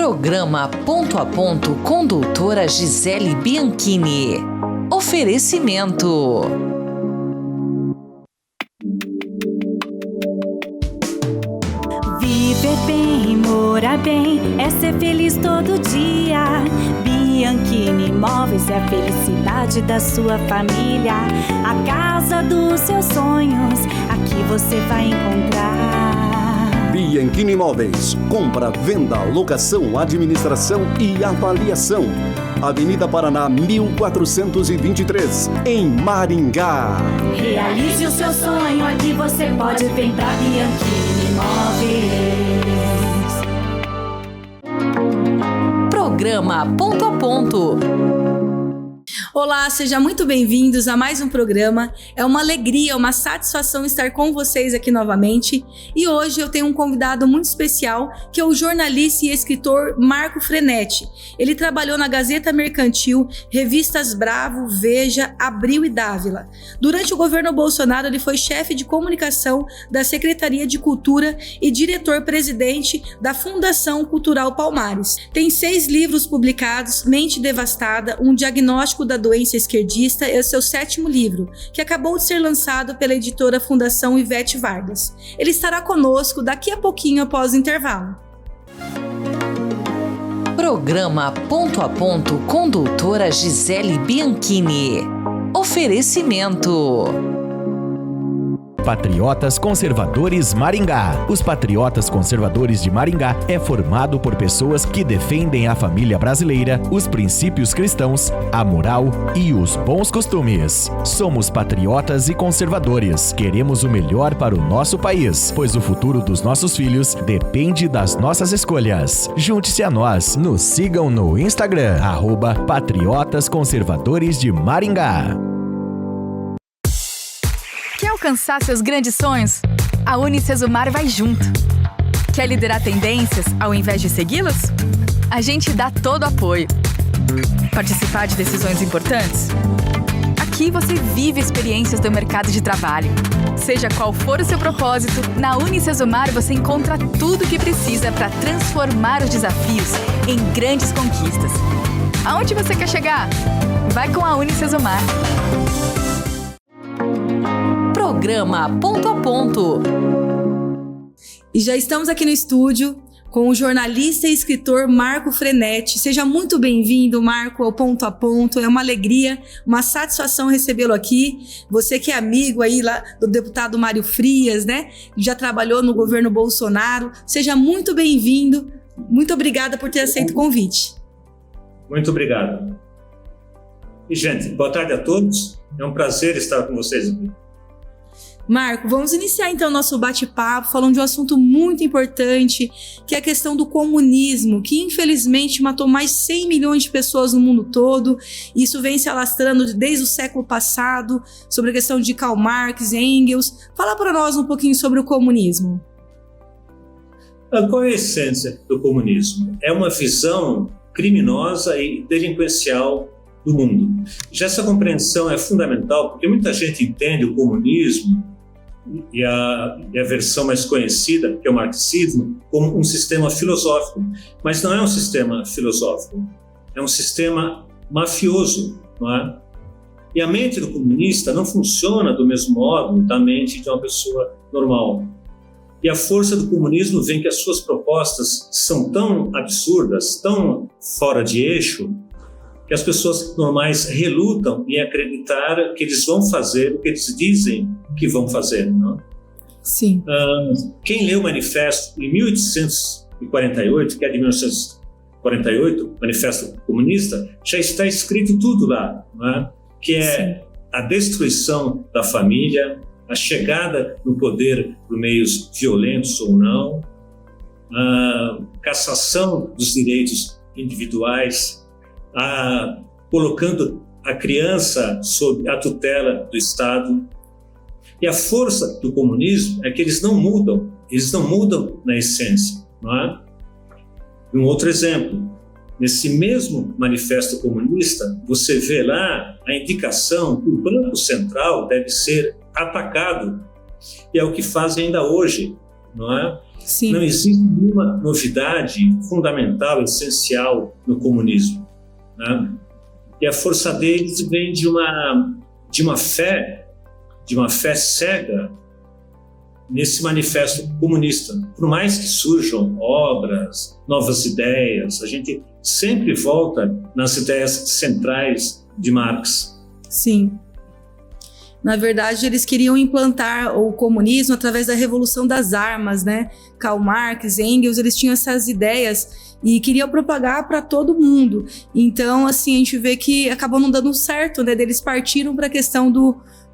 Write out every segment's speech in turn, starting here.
Programa Ponto a Ponto com doutora Gisele Bianchini. Oferecimento. Viver bem, morar bem, é ser feliz todo dia. Bianchini Imóveis é a felicidade da sua família. A casa dos seus sonhos, aqui você vai encontrar. Bianchini Imóveis, compra, venda, locação, administração e avaliação. Avenida Paraná 1423, em Maringá. Realize o seu sonho, aqui você pode vir pra Bianchini Imóveis. Programa Ponto a Ponto. Olá, sejam muito bem-vindos a mais um programa. É uma alegria, uma satisfação estar com vocês aqui novamente. E hoje eu tenho um convidado muito especial, que é o jornalista e escritor Marco Frenetti. Ele trabalhou na Gazeta Mercantil, revistas Bravo, Veja, Abril e Dávila. Durante o governo Bolsonaro, ele foi chefe de comunicação da Secretaria de Cultura e diretor-presidente da Fundação Cultural Palmares. Tem 6 livros publicados: Mente Devastada, um diagnóstico da doença esquerdista, é o seu 7º livro, que acabou de ser lançado pela editora Fundação Ivete Vargas. Ele estará conosco daqui a pouquinho após o intervalo. Programa Ponto a Ponto com doutora Gisele Bianchini. Oferecimento. Patriotas Conservadores Maringá. Os Patriotas Conservadores de Maringá é formado por pessoas que defendem a família brasileira, os princípios cristãos, a moral e os bons costumes. Somos patriotas e conservadores. Queremos o melhor para o nosso país, pois o futuro dos nossos filhos depende das nossas escolhas. Junte-se a nós. Nos sigam no Instagram, @Patriotas Conservadores de Maringá. Quer alcançar seus grandes sonhos? A Unicesumar vai junto. Quer liderar tendências ao invés de segui-las? A gente dá todo o apoio. Participar de decisões importantes? Aqui você vive experiências do mercado de trabalho. Seja qual for o seu propósito, na Unicesumar você encontra tudo o que precisa para transformar os desafios em grandes conquistas. Aonde você quer chegar? Vai com a Unicesumar. Programa Ponto a Ponto. E já estamos aqui no estúdio com o jornalista e escritor Marco Frenetti. Seja muito bem-vindo, Marco, ao Ponto a Ponto. É uma alegria, uma satisfação recebê-lo aqui. Você que é amigo aí lá do deputado Mário Frias, né? Já trabalhou no governo Bolsonaro. Seja muito bem-vindo. Muito obrigada por ter aceito o convite. Muito obrigado. E, gente, boa tarde a todos. É um prazer estar com vocês aqui. Marco, vamos iniciar então o nosso bate-papo falando de um assunto muito importante, que é a questão do comunismo, que infelizmente matou mais de 100 milhões de pessoas no mundo todo. Isso vem se alastrando desde o século passado, sobre a questão de Karl Marx e Engels. Fala para nós um pouquinho sobre o comunismo. Qual é a essência do comunismo? É uma visão criminosa e delinquencial do mundo. Já essa compreensão é fundamental, porque muita gente entende o comunismo e a versão mais conhecida, que é o marxismo, como um sistema filosófico. Mas não é um sistema filosófico, é um sistema mafioso, não é? E a mente do comunista não funciona do mesmo modo da mente de uma pessoa normal. E a força do comunismo vem que as suas propostas são tão absurdas, tão fora de eixo, que as pessoas normais relutam em acreditar que eles vão fazer o que eles dizem que vão fazer, não? Sim. Quem leu o manifesto em 1848, que é de 1948, Manifesto Comunista, já está escrito tudo lá, não é? Que é Sim. A destruição da família, a chegada no poder por meios violentos ou não, a cassação dos direitos individuais, colocando a criança sob a tutela do Estado. E a força do comunismo é que eles não mudam na essência, não é? Um outro exemplo, nesse mesmo manifesto comunista, você vê lá a indicação que o Banco Central deve ser atacado, e é o que fazem ainda hoje, não é? Sim. Não existe nenhuma novidade fundamental, essencial no comunismo, né? E a força deles vem de uma fé cega nesse manifesto comunista. Por mais que surjam obras, novas ideias, a gente sempre volta nas ideias centrais de Marx. Sim. Na verdade, eles queriam implantar o comunismo através da revolução das armas, né? Karl Marx, Engels, eles tinham essas ideias e queriam propagar para todo mundo. Então, assim, a gente vê que acabou não dando certo, né? Eles partiram para a questão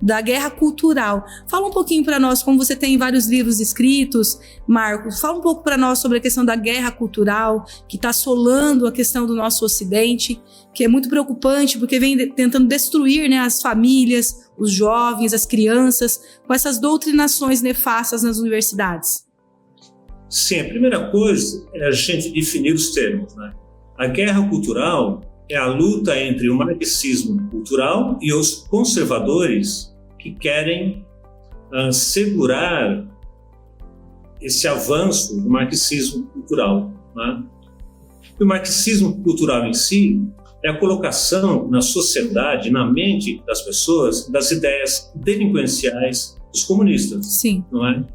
da guerra cultural. Fala um pouquinho para nós, como você tem vários livros escritos, Marcos, fala um pouco para nós sobre a questão da guerra cultural, que está assolando a questão do nosso Ocidente, que é muito preocupante, porque vem tentando destruir, né, as famílias, os jovens, as crianças, com essas doutrinações nefastas nas universidades. Sim, a primeira coisa é a gente definir os termos, né? A guerra cultural é a luta entre o marxismo cultural e os conservadores que querem segurar esse avanço do marxismo cultural, né? E o marxismo cultural em si é a colocação na sociedade, na mente das pessoas, das ideias delinquenciais dos comunistas. Sim. Não é?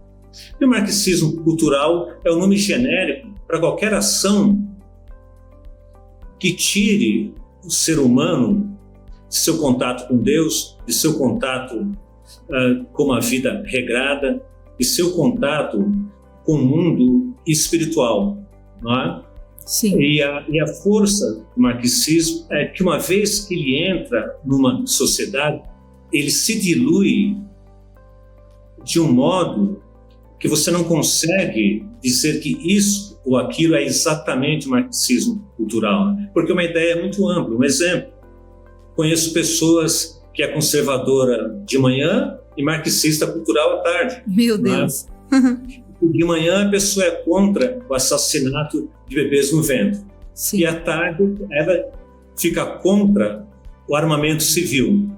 E o marxismo cultural é o nome genérico para qualquer ação que tire o ser humano de seu contato com Deus, de seu contato com a vida regrada, de seu contato com o mundo espiritual, não é? Sim. E a força do marxismo é que, uma vez que ele entra numa sociedade, ele se dilui de um modo que você não consegue dizer que isso ou aquilo é exatamente o marxismo cultural, porque é uma ideia muito ampla. Um exemplo, conheço pessoas que é conservadora de manhã e marxista cultural à tarde. Meu Deus. De manhã a pessoa é contra o assassinato de bebês no ventre. Sim. E à tarde ela fica contra o armamento civil.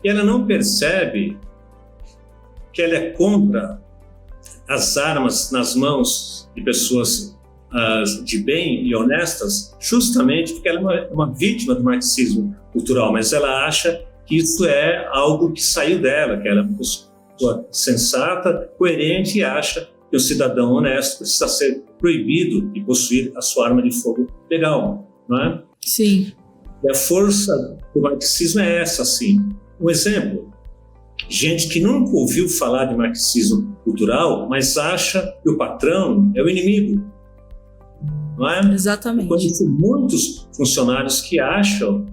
E ela não percebe que ela é contra as armas nas mãos de pessoas de bem e honestas, justamente porque ela é uma vítima do marxismo cultural, mas ela acha que isso é algo que saiu dela, que ela é uma pessoa sensata, coerente, e acha que o cidadão honesto precisa ser proibido de possuir a sua arma de fogo legal, não é? Sim. E a força do marxismo é essa, assim. Um exemplo, gente que nunca ouviu falar de marxismo cultural, mas acha que o patrão é o inimigo, não é? Exatamente. Eu conheço muitos funcionários que acham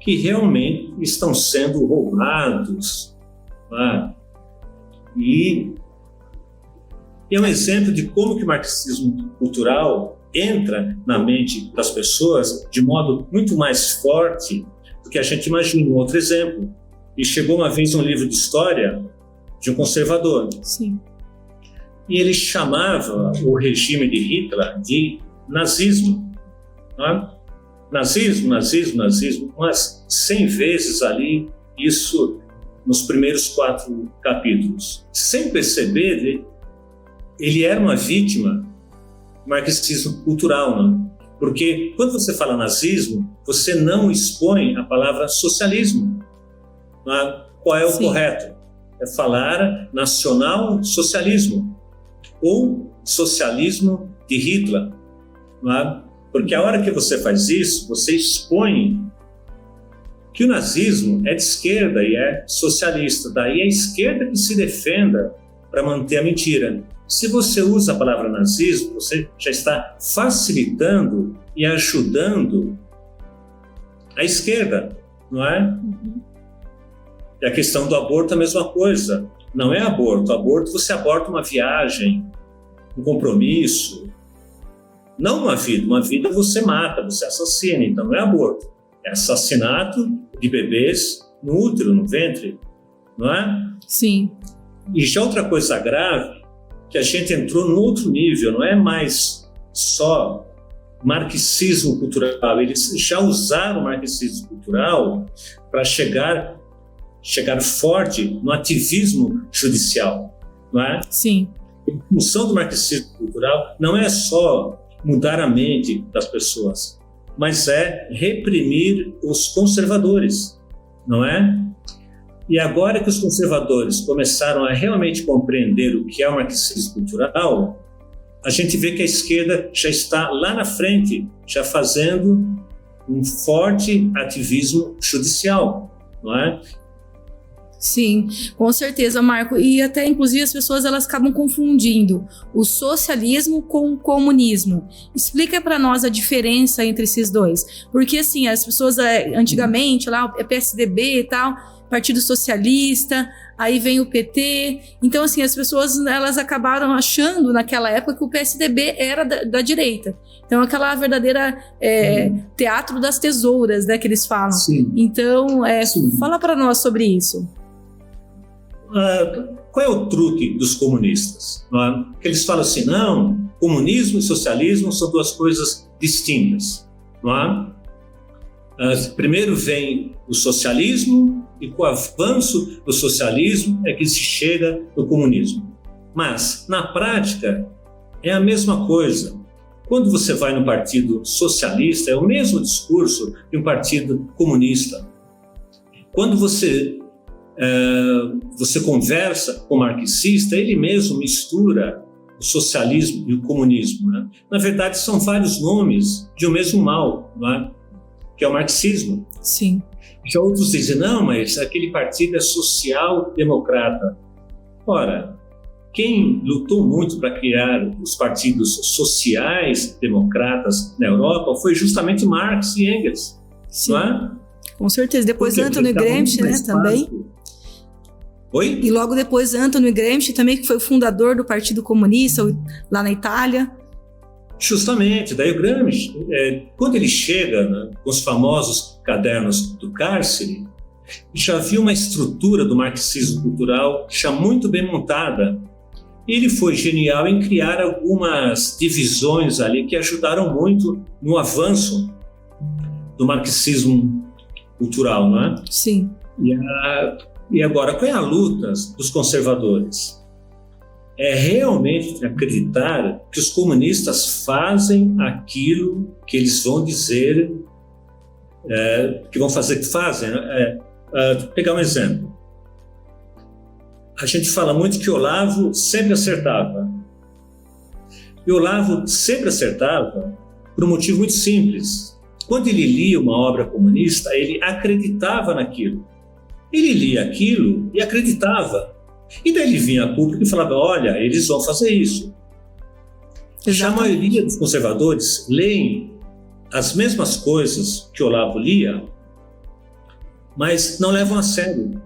que realmente estão sendo roubados, não é? E é um exemplo de como que o marxismo cultural entra na mente das pessoas de modo muito mais forte do que a gente imagina. Um outro exemplo, e chegou uma vez um livro de história de um conservador. Sim. E ele chamava o regime de Hitler de nazismo. Não é? Nazismo, umas 100 vezes ali, isso nos primeiros 4 capítulos. Sem perceber, ele era uma vítima do marxismo cultural, né? Porque quando você fala nazismo, você não expõe a palavra socialismo. Né? Qual é o Sim. correto? É falar nacional-socialismo ou socialismo de Hitler. Né? Porque a hora que você faz isso, você expõe que o nazismo é de esquerda e é socialista. Daí é a esquerda que se defenda para manter a mentira. Se você usa a palavra nazismo, você já está facilitando e ajudando a esquerda, não é? Uhum. E a questão do aborto é a mesma coisa. Não é aborto. Aborto, você aborta uma viagem, um compromisso. Não uma vida. Uma vida você mata, você assassina. Então não é aborto. É assassinato de bebês no útero, no ventre, não é? Sim. E já outra coisa grave, que a gente entrou num outro nível, não é mais só marxismo cultural, eles já usaram o marxismo cultural para chegar forte no ativismo judicial, não é? Sim. A função do marxismo cultural não é só mudar a mente das pessoas, mas é reprimir os conservadores, não é? E agora que os conservadores começaram a realmente compreender o que é o marxismo cultural, a gente vê que a esquerda já está lá na frente, já fazendo um forte ativismo judicial, não é? Sim, com certeza, Marco. E até, inclusive, as pessoas elas acabam confundindo o socialismo com o comunismo. Explica para nós a diferença entre esses dois. Porque, assim, as pessoas antigamente, lá, é PSDB e tal, Partido Socialista, aí vem o PT. Então, assim, as pessoas elas acabaram achando naquela época que o PSDB era da direita. Então, aquela verdadeira teatro das tesouras, né, que eles falam. Sim. Então, fala para nós sobre isso. Qual é o truque dos comunistas? Não é? Que eles falam assim, não, comunismo e socialismo são duas coisas distintas. Não é? Primeiro vem o socialismo e com o avanço do socialismo é que se chega no comunismo. Mas, na prática, é a mesma coisa. Quando você vai no partido socialista, é o mesmo discurso de um partido comunista. Quando você conversa com o marxista, ele mesmo mistura o socialismo e o comunismo, né? Na verdade, são vários nomes de um mesmo mal, não é? Que é o marxismo. Sim. Já outros dizem, não, mas aquele partido é social-democrata. Ora, quem lutou muito para criar os partidos sociais-democratas na Europa foi justamente Marx e Engels. Sim. Não é? Com certeza. Depois Antônio Gramsci, né, também. Oi? E logo depois Antônio Gramsci também, que foi o fundador do Partido Comunista lá na Itália. Justamente, daí o Gramsci, quando ele chega, né, com os famosos cadernos do cárcere, já havia uma estrutura do marxismo cultural já muito bem montada. Ele foi genial em criar algumas divisões ali que ajudaram muito no avanço do marxismo cultural, não é? Sim. E agora, qual é a luta dos conservadores? É realmente acreditar que os comunistas fazem aquilo que eles vão dizer que vão fazer, que fazem. Pegar um exemplo. A gente fala muito que Olavo sempre acertava. E Olavo sempre acertava por um motivo muito simples. Quando ele lia uma obra comunista, ele acreditava naquilo. Ele lia aquilo e acreditava. E daí ele vinha a público e falava, olha, eles vão fazer isso. Já a maioria dos conservadores leem as mesmas coisas que Olavo lia, mas não levam a sério.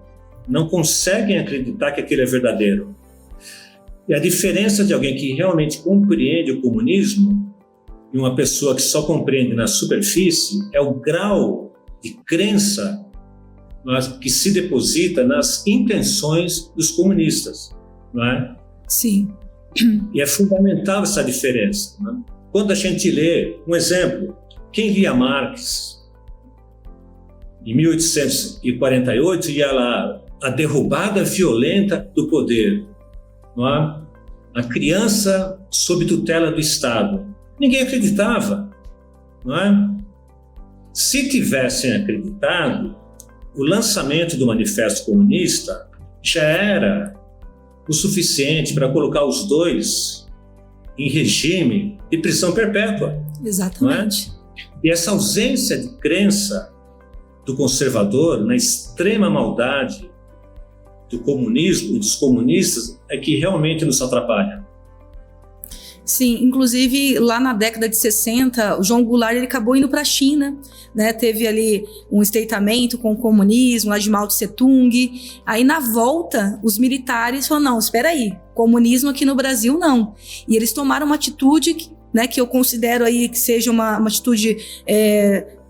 Não conseguem acreditar que aquilo é verdadeiro. E a diferença de alguém que realmente compreende o comunismo e uma pessoa que só compreende na superfície é o grau de crença que se deposita nas intenções dos comunistas, não é? Sim. E é fundamental essa diferença, não é? Quando a gente lê, um exemplo, quem lia Marx em 1848 ia lá, a derrubada violenta do poder, não é? A criança sob tutela do Estado. Ninguém acreditava, não é? Se tivessem acreditado, o lançamento do Manifesto Comunista já era o suficiente para colocar os dois em regime de prisão perpétua. Exatamente. Não é? E essa ausência de crença do conservador na extrema maldade do comunismo e dos comunistas é que realmente nos atrapalha. Sim, inclusive lá na década de 60, o João Goulart ele acabou indo para a China, né? Teve ali um estreitamento com o comunismo, lá de Mao Tse Tung. Aí na volta, os militares falaram, não, espera aí, comunismo aqui no Brasil não. E eles tomaram uma atitude, né, que eu considero aí que seja uma atitude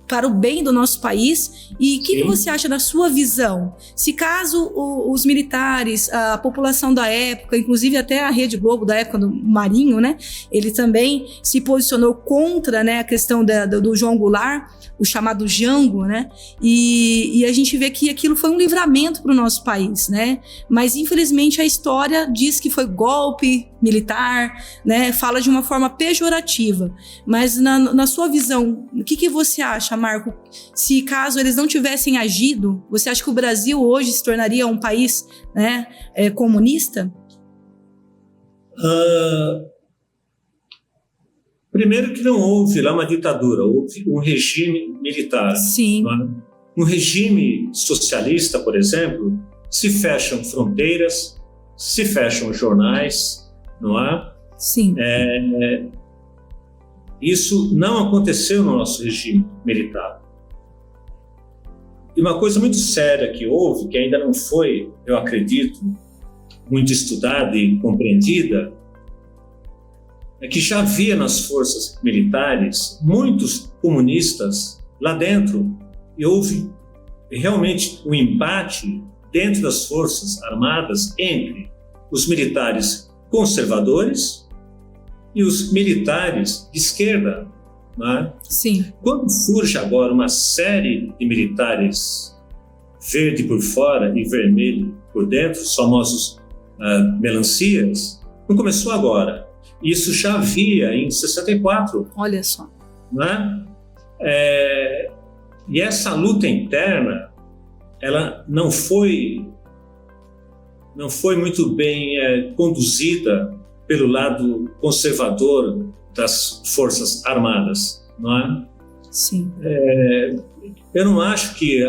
para o bem do nosso país. E o que você acha da sua visão? Se caso os militares, a população da época, inclusive até a Rede Globo da época do Marinho, né, ele também se posicionou contra, né, a questão do João Goulart, o chamado Jango, né, e a gente vê que aquilo foi um livramento para o nosso país, né, mas infelizmente a história diz que foi golpe militar, né, fala de uma forma pejorativa, mas na sua visão, o que você acha, Marco? Se caso eles não tivessem agido, você acha que o Brasil hoje se tornaria um país, né, comunista? Primeiro que não houve lá uma ditadura, houve um regime militar. Sim. Um regime socialista, por exemplo, se fecham fronteiras, se fecham jornais, não é? Sim. Isso não aconteceu no nosso regime militar. E uma coisa muito séria que houve, que ainda não foi, eu acredito, muito estudada e compreendida, é que já havia nas forças militares muitos comunistas lá dentro, e houve realmente um embate dentro das forças armadas entre os militares conservadores e os militares de esquerda. Né? Sim. Quando surge agora uma série de militares verde por fora e vermelho por dentro, os famosos melancias, não começou agora. Isso já havia em 64. Olha só. Né? E essa luta interna, ela não foi muito bem conduzida pelo lado conservador das Forças Armadas, não é? Sim. Eu não acho que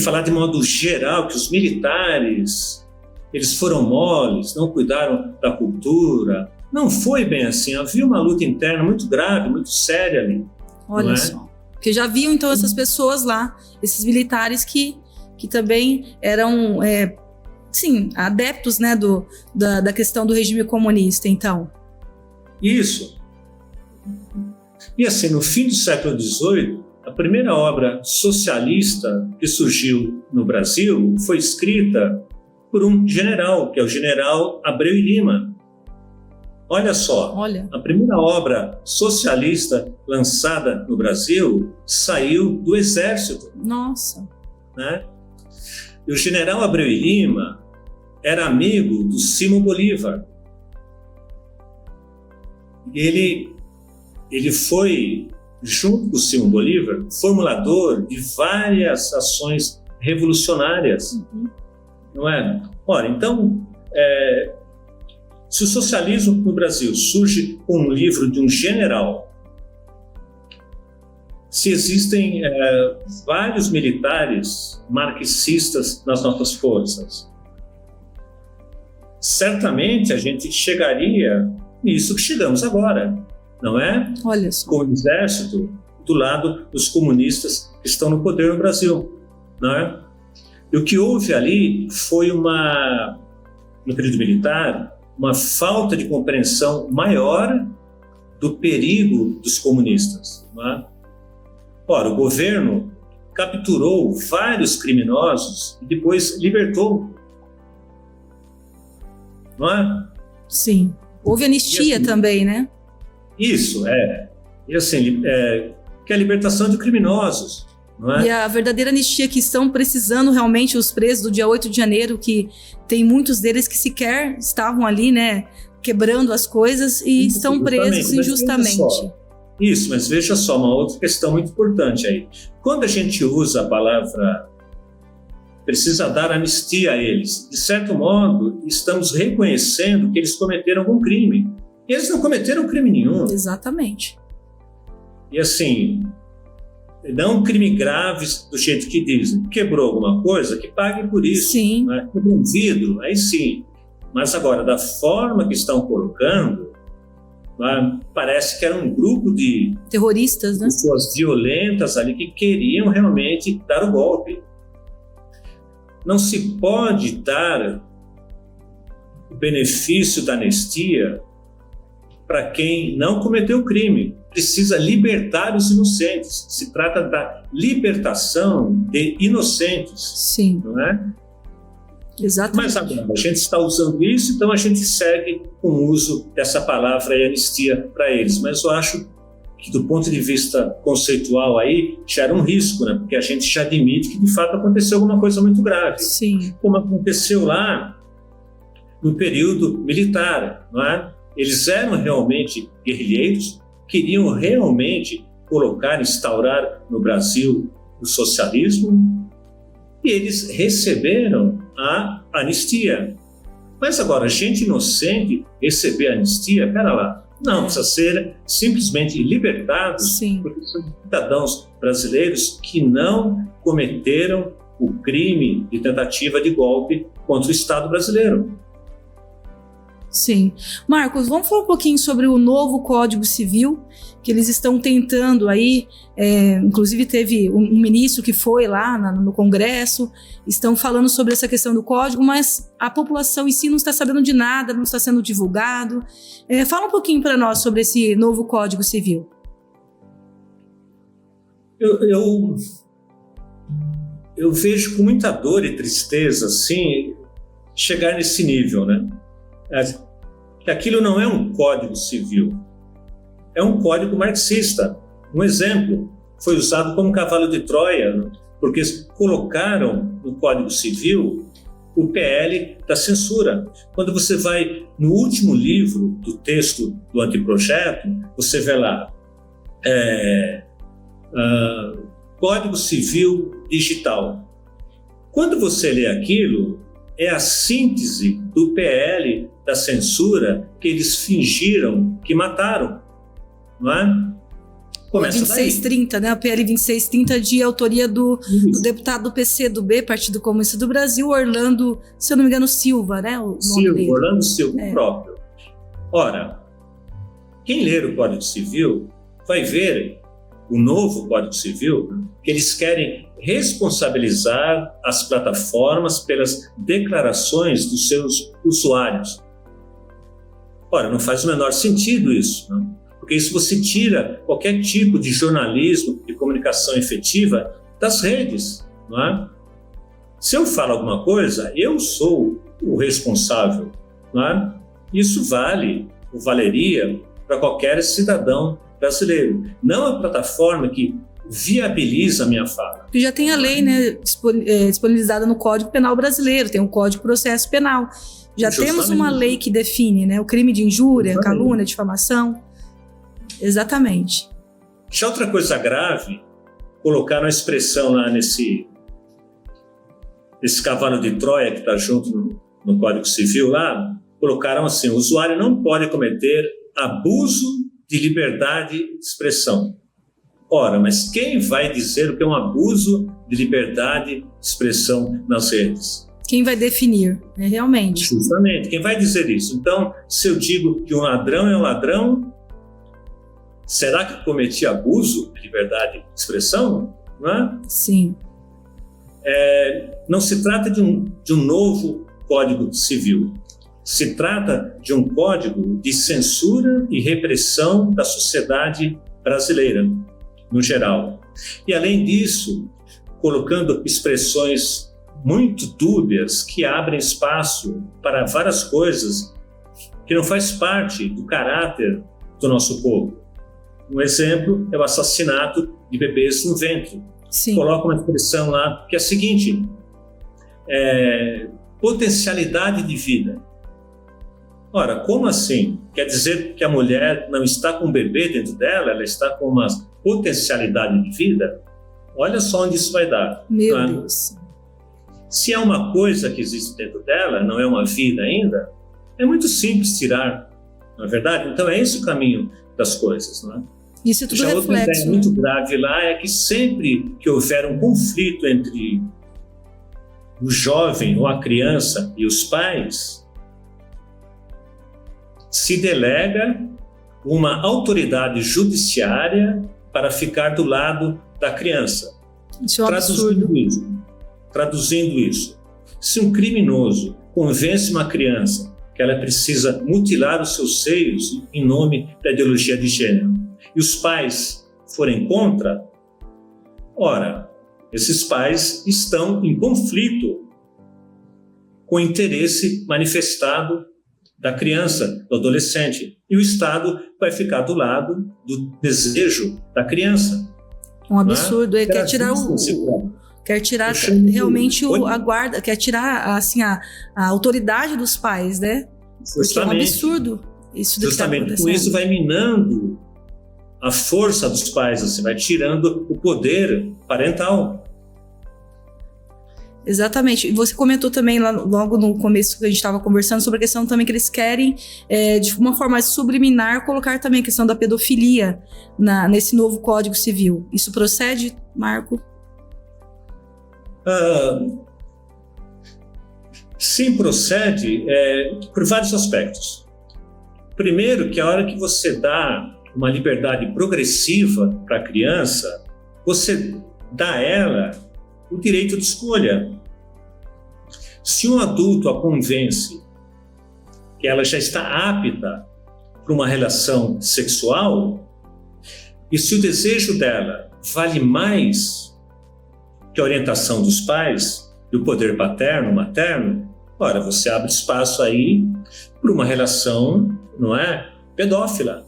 falar de modo geral que os militares eles foram moles, não cuidaram da cultura. Não foi bem assim. Havia uma luta interna muito grave, muito séria ali. Olha só. Porque já viam então essas pessoas lá, esses militares que também eram, sim, adeptos, né, da questão do regime comunista, então. Isso. E assim, no fim do século XVIII, a primeira obra socialista que surgiu no Brasil foi escrita por um general, que é o general Abreu e Lima. Olha só, a primeira obra socialista lançada no Brasil saiu do Exército. Nossa. Né? E o general Abreu e Lima era amigo do Simão Bolívar. Ele foi, junto com o Simão Bolívar, formulador de várias ações revolucionárias. Uhum. Não é? Ora, então, se o socialismo no Brasil surge com um livro de um general, se existem vários militares marxistas nas nossas forças, certamente a gente chegaria nisso que chegamos agora, não é? Olha só. Com o exército do lado dos comunistas que estão no poder no Brasil, não é? E o que houve ali foi no período militar, uma falta de compreensão maior do perigo dos comunistas. Não é? Ora, o governo capturou vários criminosos e depois libertou. Não é? Sim. Houve anistia assim, também, né? Isso, E assim, que é a libertação de criminosos. Não é? E a verdadeira anistia que estão precisando realmente os presos do dia 8 de janeiro, que tem muitos deles que sequer estavam ali, né, quebrando as coisas e estão presos injustamente. Isso, mas veja só, uma outra questão muito importante aí. Quando a gente usa a palavra precisa dar anistia a eles, de certo modo, estamos reconhecendo que eles cometeram algum crime. E eles não cometeram crime nenhum. Exatamente. E assim, não crime graves do jeito que dizem. Quebrou alguma coisa, que pague por isso. Sim. Né? Quebrou um vidro, aí sim. Mas agora, da forma que estão colocando, parece que era um grupo de terroristas, né? Pessoas violentas ali que queriam realmente dar o golpe. Não se pode dar o benefício da anistia para quem não cometeu o crime. Precisa libertar os inocentes. Se trata da libertação de inocentes. Sim. Não é? Exatamente. Mas agora, a gente está usando isso, então a gente segue com o uso dessa palavra e anistia para eles. Mas eu acho que, do ponto de vista conceitual, aí gera um risco, né? Porque a gente já admite que, de fato, aconteceu alguma coisa muito grave. Sim. Como aconteceu lá no período militar, não é? Eles eram realmente guerrilheiros, queriam realmente instaurar no Brasil o socialismo, e eles receberam a anistia. Mas agora, gente inocente receber anistia, pera lá, não, precisa ser simplesmente libertados, Sim. porque são cidadãos brasileiros que não cometeram o crime de tentativa de golpe contra o Estado brasileiro. Sim. Marcos, vamos falar um pouquinho sobre o novo Código Civil, que eles estão tentando aí, inclusive teve um ministro que foi lá no Congresso, estão falando sobre essa questão do código, mas a população em si não está sabendo de nada, não está sendo divulgado. Fala um pouquinho para nós sobre esse novo Código Civil. Eu vejo com muita dor e tristeza, assim, chegar nesse nível, né? Que aquilo não é um código civil, é um código marxista. Um exemplo, foi usado como cavalo de Troia, porque colocaram no Código Civil o PL da censura. Quando você vai no último livro do texto do anteprojeto, você vê lá Código Civil Digital. Quando você lê aquilo, é a síntese do PL da censura que eles fingiram que mataram, não é? Começa 2630, né? O PL 2630 de autoria do deputado do PCdoB, Partido Comunista do Brasil, Orlando, se eu não me engano, Silva, né? O nome dele. Orlando Silva, próprio. Ora, quem ler o Código Civil vai ver o novo Código Civil, que eles querem responsabilizar as plataformas pelas declarações dos seus usuários. Ora, não faz o menor sentido isso, não? Porque isso você tira qualquer tipo de jornalismo, de comunicação efetiva das redes, não é? Se eu falo alguma coisa, eu sou o responsável, não é? Isso valeria para qualquer cidadão brasileiro, não a plataforma que viabiliza a minha fala. Já tem a lei, né, disponibilizada no Código Penal brasileiro, tem o Código de Processo Penal. Já temos uma lei que define, né, o crime de injúria, calúnia, difamação. Exatamente. Já outra coisa grave, colocaram a expressão lá nesse cavalo de Troia que está junto no Código Civil lá, colocaram assim: o usuário não pode cometer abuso de liberdade de expressão. Ora, mas quem vai dizer o que é um abuso de liberdade de expressão nas redes? Quem vai definir, né, realmente? Justamente, quem vai dizer isso? Então, se eu digo que um ladrão é um ladrão, será que eu cometi abuso de liberdade de expressão? Não é? Sim. Não se trata de um novo Código Civil. Se trata de um código de censura e repressão da sociedade brasileira, no geral. E, além disso, colocando expressões muito dúbias que abrem espaço para várias coisas que não faz parte do caráter do nosso povo. Um exemplo é o assassinato de bebês no ventre. Sim. Coloca uma expressão lá que é a seguinte: potencialidade de vida. Ora, como assim? Quer dizer que a mulher não está com um bebê dentro dela, ela está com uma potencialidade de vida? Olha só onde isso vai dar. Meu tá? Deus. Se é uma coisa que existe dentro dela, não é uma vida ainda, é muito simples tirar, não é verdade? Então é esse o caminho das coisas, não é? Isso tudo já reflexo, outra ideia né? muito grave lá é que sempre que houver um conflito entre o jovem ou a criança e os pais, se delega uma autoridade judiciária para ficar do lado da criança. Isso é um absurdo. Traduzindo isso, se um criminoso convence uma criança que ela precisa mutilar os seus seios em nome da ideologia de gênero. E os pais forem contra, ora, esses pais estão em conflito com o interesse manifestado da criança, do adolescente. E o Estado vai ficar do lado do desejo da criança. Um absurdo. Ele quer tirar quer tirar realmente a guarda, quer tirar assim, a autoridade dos pais, né? Porque é um absurdo isso do que está acontecendo. Com isso vai minando a força dos pais, você vai tirando o poder parental. Exatamente. E você comentou também logo no começo que a gente estava conversando sobre a questão também que eles querem, de uma forma subliminar, colocar também a questão da pedofilia nesse novo Código Civil. Isso procede, Marco? Sim, procede por vários aspectos. Primeiro, que a hora que você dá uma liberdade progressiva para a criança, você dá a ela o direito de escolha. Se um adulto a convence que ela já está apta para uma relação sexual, e se o desejo dela vale mais que a orientação dos pais, do poder paterno, materno, ora, você abre espaço aí para uma relação, não é, pedófila,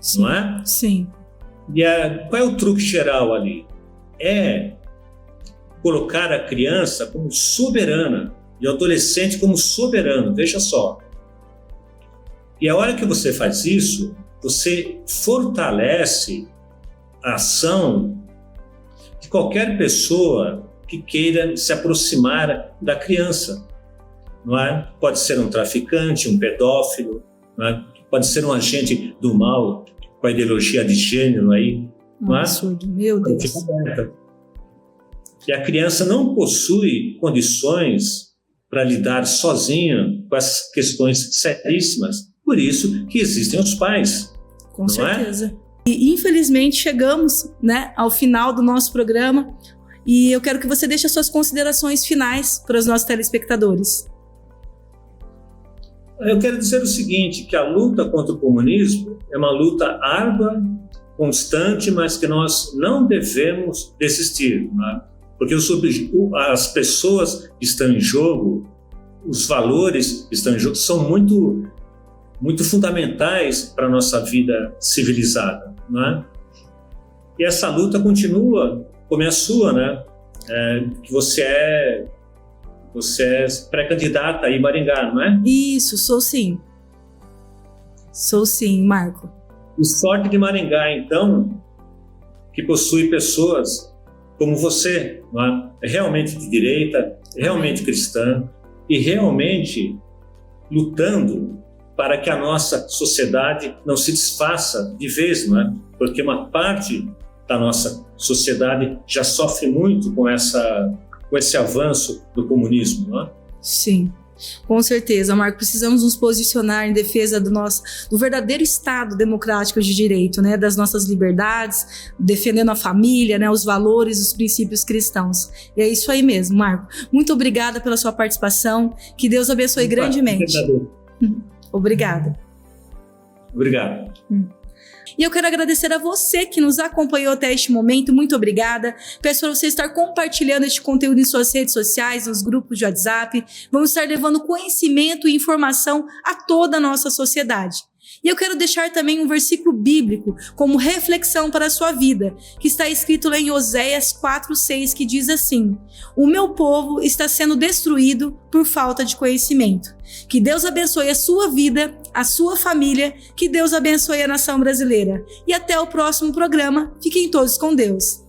Sim, não é? Sim. E qual é o truque geral ali? É colocar a criança como soberana e o adolescente como soberano, veja só. E a hora que você faz isso, você fortalece a ação de qualquer pessoa que queira se aproximar da criança, não é? Pode ser um traficante, um pedófilo, não é? Pode ser um agente do mal com a ideologia de gênero aí, não é? Absurdo, meu Deus. E a criança não possui condições para lidar sozinha com essas questões seríssimas. Por isso que existem os pais. Com certeza. E infelizmente chegamos, né, ao final do nosso programa e eu quero que você deixe as suas considerações finais para os nossos telespectadores. Eu quero dizer o seguinte, que a luta contra o comunismo é uma luta árdua, constante, mas que nós não devemos desistir, né? Porque as pessoas que estão em jogo, os valores que estão em jogo são muito, muito fundamentais para a nossa vida civilizada, né? E essa luta continua, como é a sua, né? Que você é pré-candidata aí em Maringá, não é? Isso, sou sim. Sou sim, Marco. E sorte de Maringá, então, que possui pessoas como você, não é? Realmente de direita, realmente cristã e realmente lutando para que a nossa sociedade não se desfaça de vez, não é? Porque uma parte da nossa sociedade já sofre muito com esse avanço do comunismo, não é? Sim, com certeza, Marco. Precisamos nos posicionar em defesa do verdadeiro Estado democrático de direito, né? Das nossas liberdades, defendendo a família, né? Os valores, os princípios cristãos. E é isso aí mesmo, Marco. Muito obrigada pela sua participação. Que Deus abençoe grandemente. Obrigada. Obrigado. E eu quero agradecer a você que nos acompanhou até este momento. Muito obrigada. Peço para você estar compartilhando este conteúdo em suas redes sociais, nos grupos de WhatsApp. Vamos estar levando conhecimento e informação a toda a nossa sociedade. E eu quero deixar também um versículo bíblico como reflexão para a sua vida, que está escrito lá em Oséias 4:6, que diz assim: o meu povo está sendo destruído por falta de conhecimento. Que Deus abençoe a sua vida, a sua família, que Deus abençoe a nação brasileira. E até o próximo programa. Fiquem todos com Deus.